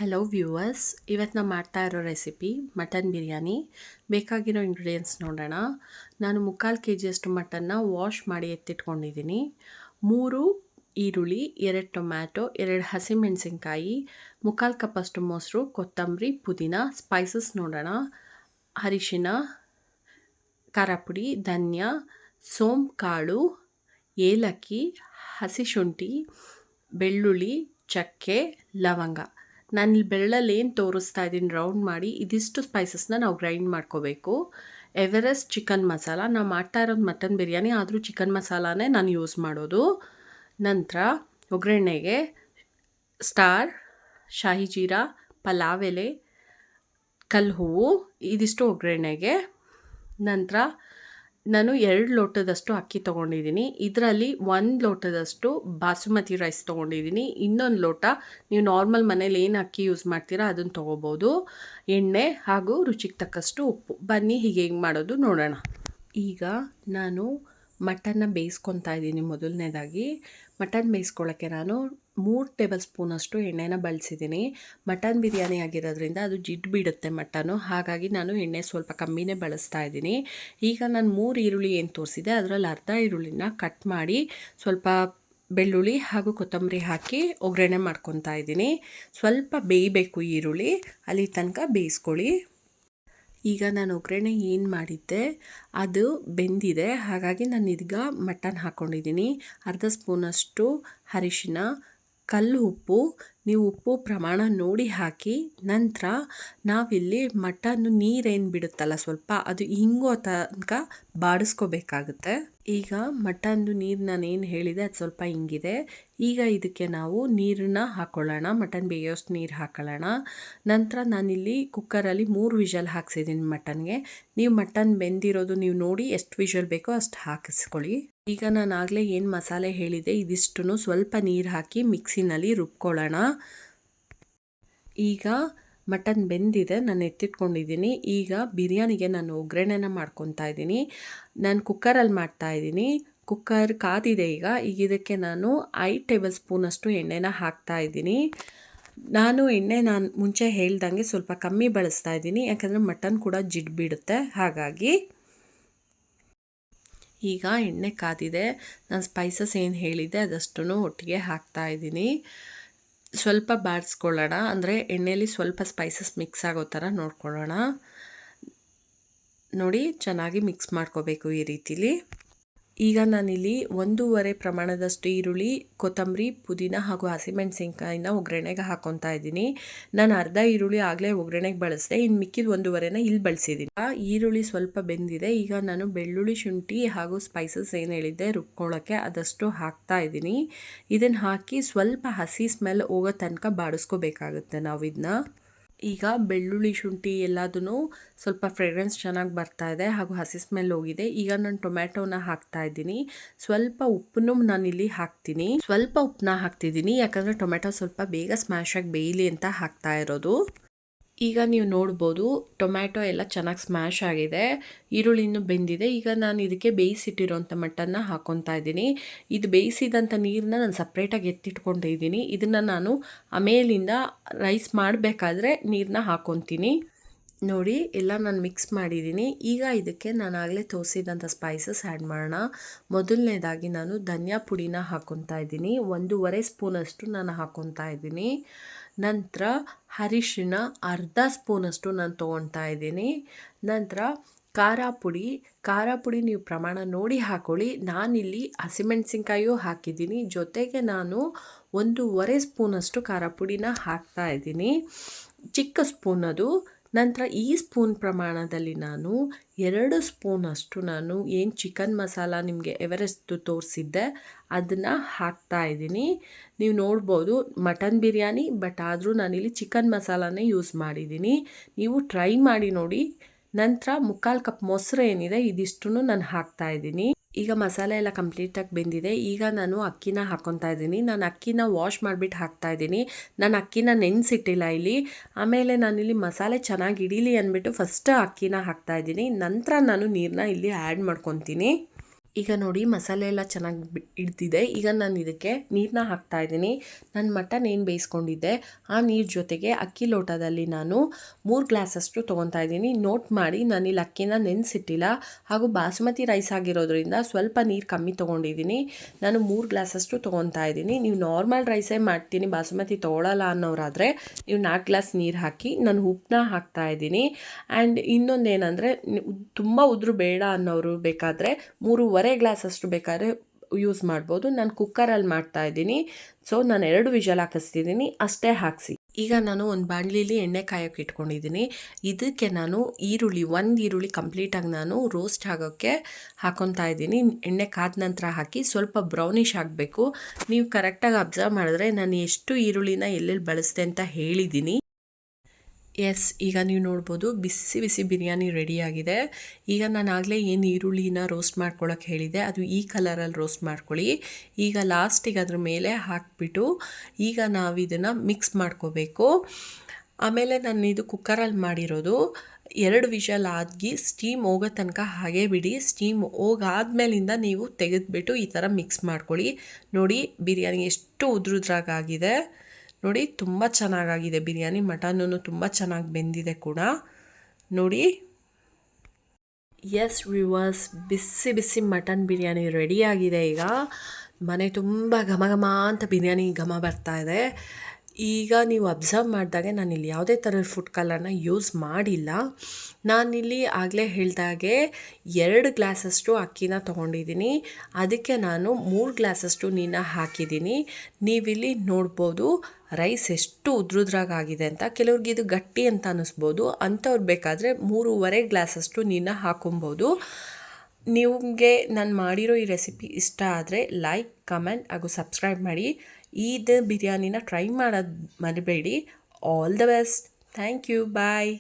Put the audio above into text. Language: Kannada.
ಹಲೋ ವ್ಯೂವರ್ಸ್, ಇವತ್ತು ನಾನು ಮಾಡ್ತಾ ಇರೋ ರೆಸಿಪಿ ಮಟನ್ ಬಿರಿಯಾನಿ. ಬೇಕಾಗಿರೋ ಇಂಗ್ರೀಡಿಯೆಂಟ್ಸ್ ನೋಡೋಣ. ನಾನು 3/4 kg ಮಟನ್ನ ವಾಶ್ ಮಾಡಿ ಎತ್ತಿಟ್ಕೊಂಡಿದ್ದೀನಿ. 3 ಈರುಳ್ಳಿ, 2 ಟೊಮ್ಯಾಟೊ, 2 ಹಸಿಮೆಣಸಿನ್ಕಾಯಿ, 3/4 ಕಪ್ಪಷ್ಟು ಮೊಸರು, ಕೊತ್ತಂಬರಿ, ಪುದೀನ. ಸ್ಪೈಸಸ್ ನೋಡೋಣ. ಅರಿಶಿನ, ಖಾರ ಪುಡಿ, ಧನಿಯಾ, ಸೋಂಪು ಕಾಳು, ಏಲಕ್ಕಿ, ಹಸಿ ಶುಂಠಿ, ಬೆಳ್ಳುಳ್ಳಿ, ಚಕ್ಕೆ, ಲವಂಗ. ನಾನು ಇಲ್ಲಿ ಬೆರಳಲ್ಲಿ ಏನು ತೋರಿಸ್ತಾ ಇದ್ದೀನಿ ರೌಂಡ್ ಮಾಡಿ, ಇದಿಷ್ಟು ಸ್ಪೈಸಸ್ನ ನಾವು ಗ್ರೈಂಡ್ ಮಾಡ್ಕೋಬೇಕು. ಎವರೆಸ್ಟ್ ಚಿಕನ್ ಮಸಾಲ, ನಾವು ಮಾಡ್ತಾ ಇರೋದು ಮಟನ್ ಬಿರಿಯಾನಿ, ಆದರೂ ಚಿಕನ್ ಮಸಾಲಾನೇ ನಾನು ಯೂಸ್ ಮಾಡೋದು. ನಂತರ ಒಗ್ಗರಣೆಗೆ ಸ್ಟಾರ್, ಶಾಹಿ ಜೀರಾ, ಪಲಾವ್ ಎಲೆ, ಕಲ್ಲು ಹೂವು, ಇದಿಷ್ಟು ಒಗ್ಗರಣೆಗೆ. ನಂತರ ನಾನು 2 ಲೋಟದಷ್ಟು ಅಕ್ಕಿ ತೊಗೊಂಡಿದ್ದೀನಿ. ಇದರಲ್ಲಿ 1 ಲೋಟದಷ್ಟು ಬಾಸುಮತಿ ರೈಸ್ ತೊಗೊಂಡಿದ್ದೀನಿ. ಇನ್ನೊಂದು ಲೋಟ ನೀವು ನಾರ್ಮಲ್ ಮನೇಲಿ ಏನು ಅಕ್ಕಿ ಯೂಸ್ ಮಾಡ್ತೀರಾ ಅದನ್ನು ತೊಗೋಬೋದು. ಎಣ್ಣೆ ಹಾಗೂ ರುಚಿಗೆ ತಕ್ಕಷ್ಟು ಉಪ್ಪು. ಬನ್ನಿ ಹೀಗೆ ಹೆಂಗೆ ಮಾಡೋದು ನೋಡೋಣ. ಈಗ ನಾನು ಮಟನ್ನ ಬೇಯಿಸ್ಕೊತಾ ಇದ್ದೀನಿ. ಮೊದಲನೇದಾಗಿ ಮಟನ್ ಬೇಯಿಸ್ಕೊಳ್ಳೋಕ್ಕೆ ನಾನು 3 ಟೇಬಲ್ ಸ್ಪೂನಷ್ಟು ಎಣ್ಣೆನ ಬಳಸಿದ್ದೀನಿ. ಮಟನ್ ಬಿರಿಯಾನಿ ಆಗಿರೋದ್ರಿಂದ ಅದು ಜಿಡ್ಡು ಬಿಡುತ್ತೆ ಮಟನ್ನು, ಹಾಗಾಗಿ ನಾನು ಎಣ್ಣೆ ಸ್ವಲ್ಪ ಕಮ್ಮಿನೇ ಬಳಸ್ತಾ ಇದ್ದೀನಿ. ಈಗ ನಾನು 3 ಈರುಳ್ಳಿ ಏನು ತೋರಿಸಿದೆ ಅದರಲ್ಲಿ ಅರ್ಧ ಈರುಳ್ಳಿನ ಕಟ್ ಮಾಡಿ ಸ್ವಲ್ಪ ಬೆಳ್ಳುಳ್ಳಿ ಹಾಗೂ ಕೊತ್ತಂಬರಿ ಹಾಕಿ ಒಗ್ಗರಣೆ ಮಾಡ್ಕೊತಾ ಇದ್ದೀನಿ. ಸ್ವಲ್ಪ ಬೇಯಬೇಕು ಈರುಳ್ಳಿ, ಅಲ್ಲಿ ತನಕ ಬೇಯಿಸ್ಕೊಳ್ಳಿ. ಈಗ ನಾನು ಒಗ್ಗರಣೆ ಏನು ಮಾಡಿದ್ದೆ ಅದು ಬೆಂದಿದೆ, ಹಾಗಾಗಿ ನಾನು ಇದೀಗ ಮಟನ್ ಹಾಕ್ಕೊಂಡಿದ್ದೀನಿ. ಅರ್ಧ ಸ್ಪೂನಷ್ಟು ಅರಿಶಿನ, ಕಲ್ಲು ಉಪ್ಪು, ನೀವು ಉಪ್ಪು ಪ್ರಮಾಣ ನೋಡಿ ಹಾಕಿ. ನಂತರ ನಾವಿಲ್ಲಿ ಮಟನ್ನು ನೀರೇನು ಬಿಡುತ್ತಲ್ಲ ಸ್ವಲ್ಪ, ಅದು ಹಿಂಗೋ ತನಕ ಬಾಡಿಸ್ಕೋಬೇಕಾಗುತ್ತೆ. ಈಗ ಮಟನ್ದು ನೀರು ನಾನೇನು ಹೇಳಿದೆ ಅದು ಸ್ವಲ್ಪ ಹಿಂಗಿದೆ. ಈಗ ಇದಕ್ಕೆ ನಾವು ನೀರನ್ನ ಹಾಕ್ಕೊಳ್ಳೋಣ, ಮಟನ್ ಬೇಯೋಷ್ಟು ನೀರು ಹಾಕ್ಕೊಳ್ಳೋಣ. ನಂತರ ನಾನಿಲ್ಲಿ ಕುಕ್ಕರಲ್ಲಿ 3 ವಿಷಲ್ ಹಾಕ್ಸಿದ್ದೀನಿ ಮಟನ್ಗೆ. ನೀವು ಮಟನ್ ಬೆಂದಿರೋದು ನೀವು ನೋಡಿ ಎಷ್ಟು ವಿಷಲ್ ಬೇಕೋ ಅಷ್ಟು ಹಾಕಿಸ್ಕೊಳ್ಳಿ. ಈಗ ನಾನು ಆಗಲೇ ಏನು ಮಸಾಲೆ ಹೇಳಿದೆ ಇದಿಷ್ಟು ಸ್ವಲ್ಪ ನೀರು ಹಾಕಿ ಮಿಕ್ಸಿನಲ್ಲಿ ರುಬ್ಕೊಳ್ಳೋಣ. ಈಗ ಮಟನ್ ಬೆಂದಿದೆ, ನಾನು ಎತ್ತಿಟ್ಕೊಂಡಿದ್ದೀನಿ. ಈಗ ಬಿರಿಯಾನಿಗೆ ನಾನು ಒಗ್ಗರಣೆನ ಮಾಡ್ಕೊತಾ ಇದ್ದೀನಿ. ನಾನು ಕುಕ್ಕರಲ್ಲಿ ಮಾಡ್ತಾಯಿದ್ದೀನಿ. ಕುಕ್ಕರ್ ಕಾದಿದೆ. ಈಗ ಇದಕ್ಕೆ ನಾನು 5 ಟೇಬಲ್ ಸ್ಪೂನಷ್ಟು ಎಣ್ಣೆನ ಹಾಕ್ತಾಯಿದ್ದೀನಿ. ನಾನು ಮುಂಚೆ ಹೇಳ್ದಂಗೆ ಸ್ವಲ್ಪ ಕಮ್ಮಿ ಬಳಸ್ತಾ ಇದ್ದೀನಿ, ಯಾಕಂದರೆ ಮಟನ್ ಕೂಡ ಜಿಡ್ಡು ಬಿಡುತ್ತೆ, ಹಾಗಾಗಿ. ಈಗ ಎಣ್ಣೆ ಕಾದಿದೆ. ನಾನು ಸ್ಪೈಸಸ್ ಏನು ಹೇಳಿದ್ದೆ ಅದಷ್ಟು ಒಟ್ಟಿಗೆ ಹಾಕ್ತಾಯಿದ್ದೀನಿ. ಸ್ವಲ್ಪ ಬಾಡಿಸ್ಕೊಳ್ಳೋಣ, ಅಂದರೆ ಎಣ್ಣೆಯಲ್ಲಿ ಸ್ವಲ್ಪ ಸ್ಪೈಸಸ್ ಮಿಕ್ಸ್ ಆಗೋ ಥರ ನೋಡ್ಕೊಳ್ಳೋಣ. ನೋಡಿ, ಚೆನ್ನಾಗಿ ಮಿಕ್ಸ್ ಮಾಡ್ಕೋಬೇಕು ಈ ರೀತಿಲಿ. ಈಗ ನಾನಿಲ್ಲಿ 1.5 ಪ್ರಮಾಣದಷ್ಟು ಈರುಳ್ಳಿ, ಕೊತ್ತಂಬರಿ, ಪುದೀನ ಹಾಗೂ ಹಸಿಮೆಣಸಿನ್ಕಾಯಿನ ಒಗ್ಗರಣೆಗೆ ಹಾಕ್ಕೊತಾ ಇದ್ದೀನಿ. ನಾನು ಅರ್ಧ ಈರುಳ್ಳಿ ಆಗಲೇ ಒಗ್ಗರಣೆಗೆ ಬಳಸಿದೆ, ಇನ್ನು ಮಿಕ್ಕಿದ 1.5ನ ಇಲ್ಲಿ ಬಳಸಿದ್ದೀನಿ. ಈರುಳ್ಳಿ ಸ್ವಲ್ಪ ಬೆಂದಿದೆ. ಈಗ ನಾನು ಬೆಳ್ಳುಳ್ಳಿ, ಶುಂಠಿ ಹಾಗೂ ಸ್ಪೈಸಸ್ ಏನು ಹೇಳಿದ್ದೆ ರುಬ್ಕೊಳ್ಳೋಕ್ಕೆ ಅದಷ್ಟು ಹಾಕ್ತಾ ಇದ್ದೀನಿ. ಇದನ್ನು ಹಾಕಿ ಸ್ವಲ್ಪ ಹಸಿ ಸ್ಮೆಲ್ ಹೋಗೋ ತನಕ ಬಾಡಿಸ್ಕೋಬೇಕಾಗುತ್ತೆ ನಾವು ಇದನ್ನ. ಈಗ ಬೆಳ್ಳುಳ್ಳಿ, ಶುಂಠಿ ಎಲ್ಲದೂ ಸ್ವಲ್ಪ ಫ್ರೇಗ್ರೆನ್ಸ್ ಚೆನ್ನಾಗಿ ಬರ್ತಾ ಇದೆ ಹಾಗೂ ಹಸಿ ಸ್ಮೆಲ್ ಹೋಗಿದೆ. ಈಗ ನಾನು ಟೊಮ್ಯಾಟೋನ ಹಾಕ್ತಾ ಇದ್ದೀನಿ. ಸ್ವಲ್ಪ ಉಪ್ಪನ್ನು ನಾನಿಲ್ಲಿ ಹಾಕ್ತೀನಿ. ಸ್ವಲ್ಪ ಉಪ್ಪನ್ನ ಹಾಕ್ತಿದ್ದೀನಿ, ಯಾಕಂದರೆ ಟೊಮ್ಯಾಟೊ ಸ್ವಲ್ಪ ಬೇಗ ಸ್ಮ್ಯಾಶ್ ಆಗಿ ಬೇಯಲಿ ಅಂತ ಹಾಕ್ತಾ ಇರೋದು. ಈಗ ನೀವು ನೋಡ್ಬೋದು ಟೊಮ್ಯಾಟೊ ಎಲ್ಲ ಚೆನ್ನಾಗಿ ಸ್ಮ್ಯಾಶ್ ಆಗಿದೆ, ಈರುಳ್ಳಿನೂ ಬೆಂದಿದೆ. ಈಗ ನಾನು ಇದಕ್ಕೆ ಬೇಯಿಸಿಟ್ಟಿರೋಂಥ ಮಟನ್ನ ಹಾಕ್ಕೊತಾ ಇದ್ದೀನಿ. ಇದು ಬೇಯಿಸಿದಂಥ ನೀರನ್ನ ನಾನು ಸಪ್ರೇಟಾಗಿ ಎತ್ತಿಟ್ಕೊಂಡಿದ್ದೀನಿ. ಇದನ್ನು ನಾನು ಆಮೇಲಿಂದ ರೈಸ್ ಮಾಡಬೇಕಾದ್ರೆ ನೀರನ್ನ ಹಾಕ್ಕೊತೀನಿ. ನೋಡಿ, ಎಲ್ಲ ನಾನು ಮಿಕ್ಸ್ ಮಾಡಿದ್ದೀನಿ. ಈಗ ಇದಕ್ಕೆ ನಾನು ಆಗಲೇ ತೋರಿಸಿದಂಥ ಸ್ಪೈಸಸ್ ಆ್ಯಡ್ ಮಾಡೋಣ. ಮೊದಲನೇದಾಗಿ ನಾನು ಧನಿಯಾ ಪುಡಿನ ಹಾಕ್ಕೊತಾ ಇದ್ದೀನಿ. 1.5 ಸ್ಪೂನಷ್ಟು ನಾನು ಹಾಕ್ಕೊತಾ ಇದ್ದೀನಿ. ನಂತರ ಅರಿಶಿನ ಅರ್ಧ ಸ್ಪೂನಷ್ಟು ನಾನು ತೊಗೊತಾ ಇದ್ದೀನಿ. ನಂತರ ಖಾರ ಪುಡಿ ನೀವು ಪ್ರಮಾಣ ನೋಡಿ ಹಾಕ್ಕೊಳ್ಳಿ. ನಾನಿಲ್ಲಿ ಹಸಿಮೆಣಸಿನ್ಕಾಯಿಯೂ ಹಾಕಿದ್ದೀನಿ, ಜೊತೆಗೆ ನಾನು 1.5 ಸ್ಪೂನಷ್ಟು ಖಾರ ಪುಡಿನ ಹಾಕ್ತಾ ಇದ್ದೀನಿ, ಚಿಕ್ಕ ಸ್ಪೂನ್ ಅದು. ನಂತರ ಈ ಸ್ಪೂನ್ ಪ್ರಮಾಣದಲ್ಲಿ ನಾನು 2 ಸ್ಪೂನಷ್ಟು ನಾನು ಏನು ಚಿಕನ್ ಮಸಾಲ ನಿಮಗೆ ಎವರೆಸ್ಟ್ ತೋರಿಸಿದ್ದೆ ಅದನ್ನು ಹಾಕ್ತಾ ಇದ್ದೀನಿ. ನೀವು ನೋಡ್ಬೋದು ಮಟನ್ ಬಿರಿಯಾನಿ, ಬಟ್ ಆದರೂ ನಾನಿಲ್ಲಿ ಚಿಕನ್ ಮಸಾಲಾನೇ ಯೂಸ್ ಮಾಡಿದ್ದೀನಿ. ನೀವು ಟ್ರೈ ಮಾಡಿ ನೋಡಿ. ನಂತರ 3/4 ಕಪ್ ಮೊಸರು ಏನಿದೆ ಇದಿಷ್ಟು ನಾನು ಹಾಕ್ತಾ ಇದ್ದೀನಿ. ಈಗ ಮಸಾಲೆ ಎಲ್ಲ ಕಂಪ್ಲೀಟಾಗಿ ಬೆಂದಿದೆ. ಈಗ ನಾನು ಅಕ್ಕಿನ ಹಾಕ್ಕೊತಾ ಇದ್ದೀನಿ. ನಾನು ಅಕ್ಕಿನ ವಾಶ್ ಮಾಡಿಬಿಟ್ಟು ಹಾಕ್ತಾ ಇದ್ದೀನಿ. ನಾನು ಅಕ್ಕಿನ ನೆನೆಸಿಟ್ಟಿಲ್ಲ ಇಲ್ಲಿ. ಆಮೇಲೆ ನಾನಿಲ್ಲಿ ಮಸಾಲೆ ಚೆನ್ನಾಗಿ ಹಿಡೀಲಿ ಅಂದ್ಬಿಟ್ಟು ಫಸ್ಟ್ ಅಕ್ಕಿನ ಹಾಕ್ತಾ ಇದ್ದೀನಿ. ನಂತರ ನಾನು ನೀರನ್ನ ಇಲ್ಲಿ ಆ್ಯಡ್ ಮಾಡ್ಕೊತೀನಿ. ಈಗ ನೋಡಿ ಮಸಾಲೆ ಎಲ್ಲ ಚೆನ್ನಾಗಿ ಹಿಡ್ದಿದೆ. ಈಗ ನಾನು ಇದಕ್ಕೆ ನೀರನ್ನ ಹಾಕ್ತಾ ಇದ್ದೀನಿ. ನಾನು ಮಟನ್ ಏನು ಬೇಯಿಸ್ಕೊಂಡಿದ್ದೆ ಆ ನೀರು ಜೊತೆಗೆ ಅಕ್ಕಿ ಲೋಟದಲ್ಲಿ ನಾನು 3 ಗ್ಲಾಸಷ್ಟು ತೊಗೊತಾ ಇದ್ದೀನಿ. ನೋಟ್ ಮಾಡಿ, ನಾನಿಲ್ಲಿ ಅಕ್ಕಿನ ನೆನೆಸಿಟ್ಟಿಲ್ಲ ಹಾಗೂ ಬಾಸುಮತಿ ರೈಸ್ ಆಗಿರೋದ್ರಿಂದ ಸ್ವಲ್ಪ ನೀರು ಕಮ್ಮಿ ತೊಗೊಂಡಿದ್ದೀನಿ. ನಾನು 3 ಗ್ಲಾಸಷ್ಟು ತೊಗೊತಾ ಇದ್ದೀನಿ. ನೀವು ನಾರ್ಮಲ್ ರೈಸೇ ಮಾಡ್ತೀನಿ, ಬಾಸುಮತಿ ತೊಗೊಳ್ಳಲ್ಲ ಅನ್ನೋರಾದರೆ ನೀವು 4 ಗ್ಲಾಸ್ ನೀರು ಹಾಕಿ. ನಾನು ಉಪ್ಪನ್ನ ಹಾಕ್ತಾ ಇದ್ದೀನಿ. ಆ್ಯಂಡ್ ಇನ್ನೊಂದೇನೆಂದರೆ, ತುಂಬ ಉದುರು ಬೇಡ ಅನ್ನೋರು ಬೇಕಾದರೆ 3.5 ಗ್ಲಾಸಷ್ಟು ಬೇಕಾದ್ರೆ ಯೂಸ್ ಮಾಡ್ಬೋದು. ನಾನು ಕುಕ್ಕರಲ್ಲಿ ಮಾಡ್ತಾ ಇದ್ದೀನಿ, ಸೊ ನಾನು 2 ವಿಷಲ್ ಹಾಕಿಸ್ತಿದ್ದೀನಿ, ಅಷ್ಟೇ ಹಾಕಿಸಿ. ಈಗ ನಾನು ಒಂದು ಬಾಣಲಿಲಿ ಎಣ್ಣೆ ಕಾಯೋಕ್ಕೆ ಇಟ್ಕೊಂಡಿದ್ದೀನಿ. ಇದಕ್ಕೆ ನಾನು ಒಂದು ಈರುಳ್ಳಿ ಕಂಪ್ಲೀಟಾಗಿ ನಾನು ರೋಸ್ಟ್ ಆಗೋಕ್ಕೆ ಹಾಕೊತಾ ಇದ್ದೀನಿ. ಎಣ್ಣೆ ಕಾದ ನಂತರ ಹಾಕಿ ಸ್ವಲ್ಪ ಬ್ರೌನಿಷ್ ಆಗಬೇಕು. ನೀವು ಕರೆಕ್ಟಾಗಿ ಅಬ್ಸರ್ವ್ ಮಾಡಿದ್ರೆ ನಾನು ಎಷ್ಟು ಈರುಳ್ಳಿನ ಎಲ್ಲೆಲ್ಲಿ ಬಳಸಿದೆ ಅಂತ ಹೇಳಿದ್ದೀನಿ. ಎಸ್, ಈಗ ನೀವು ನೋಡ್ಬೋದು ಬಿಸಿ ಬಿಸಿ ಬಿರಿಯಾನಿ ರೆಡಿಯಾಗಿದೆ. ಈಗ ನಾನು ಆಗಲೇ ಏನು ಈರುಳ್ಳಿನ ರೋಸ್ಟ್ ಮಾಡ್ಕೊಳ್ಳೋಕೆ ಹೇಳಿದೆ ಅದು ಈ ಕಲರಲ್ಲಿ ರೋಸ್ಟ್ ಮಾಡ್ಕೊಳ್ಳಿ. ಈಗ ಲಾಸ್ಟಿಗೆ ಅದ್ರ ಮೇಲೆ ಹಾಕಿಬಿಟ್ಟು ಈಗ ನಾವು ಇದನ್ನು ಮಿಕ್ಸ್ ಮಾಡ್ಕೋಬೇಕು. ಆಮೇಲೆ ನಾನು ಇದು ಕುಕ್ಕರಲ್ಲಿ ಮಾಡಿರೋದು. 2 ವಿಷಲ್ ಆಗಿ ಸ್ಟೀಮ್ ಹೋಗೋ ತನಕ ಹಾಗೆ ಬಿಡಿ. ಸ್ಟೀಮ್ ಹೋಗಾದ್ಮೇಲಿಂದ ನೀವು ತೆಗೆದುಬಿಟ್ಟು ಈ ಥರ ಮಿಕ್ಸ್ ಮಾಡ್ಕೊಳ್ಳಿ. ನೋಡಿ ಬಿರಿಯಾನಿ ಎಷ್ಟು ಉದ್ರುದ್ರಾಗಿದೆ. ನೋಡಿ ತುಂಬ ಚೆನ್ನಾಗಾಗಿದೆ ಬಿರಿಯಾನಿ. ಮಟನೂ ತುಂಬ ಚೆನ್ನಾಗಿ ಬೆಂದಿದೆ ಕೂಡ ನೋಡಿ. ಎಸ್ ವ್ಯೂವರ್ಸ್, ಬಿಸಿ ಬಿಸಿ ಮಟನ್ ಬಿರಿಯಾನಿ ರೆಡಿಯಾಗಿದೆ. ಈಗ ಮನೆ ತುಂಬ ಘಮ ಘಮ ಅಂತ ಬಿರಿಯಾನಿ ಘಮ ಬರ್ತಾ ಇದೆ. ಈಗ ನೀವು ಅಬ್ಸರ್ವ್ ಮಾಡಿದಾಗೆ ನಾನಿಲ್ಲಿ ಯಾವುದೇ ಥರದ ಫುಡ್ ಕಲರ್ನ ಯೂಸ್ ಮಾಡಿಲ್ಲ. ನಾನಿಲ್ಲಿ ಆಗಲೇ ಹೇಳಿದಾಗೆ 2 ಗ್ಲಾಸಷ್ಟು ಅಕ್ಕಿನ ತೊಗೊಂಡಿದ್ದೀನಿ. ಅದಕ್ಕೆ ನಾನು 3 ಗ್ಲಾಸಷ್ಟು ನೀರನ್ನ ಹಾಕಿದ್ದೀನಿ. ನೀವಿಲ್ಲಿ ನೋಡ್ಬೋದು ರೈಸ್ ಎಷ್ಟು ಉದ್ರುದ್ರಾಗಿದೆ ಅಂತ. ಕೆಲವ್ರಿಗೆ ಇದು ಗಟ್ಟಿ ಅಂತ ಅನ್ನಿಸ್ಬೋದು, ಅಂಥವ್ರು ಬೇಕಾದರೆ 3.5 ಗ್ಲಾಸಷ್ಟು ನೀರನ್ನ ಹಾಕೊಬೋದು. ನಿಮಗೆ ನಾನು ಮಾಡಿರೋ ಈ ರೆಸಿಪಿ ಇಷ್ಟ ಆದರೆ ಲೈಕ್, ಕಮೆಂಟ್ ಹಾಗೂ ಸಬ್ಸ್ಕ್ರೈಬ್ ಮಾಡಿ. ಇದು ಬಿರಿಯಾನಿನ ಟ್ರೈ ಮಾಡೋದು ಮರಿಬೇಡಿ. All the best. Thank you. Bye.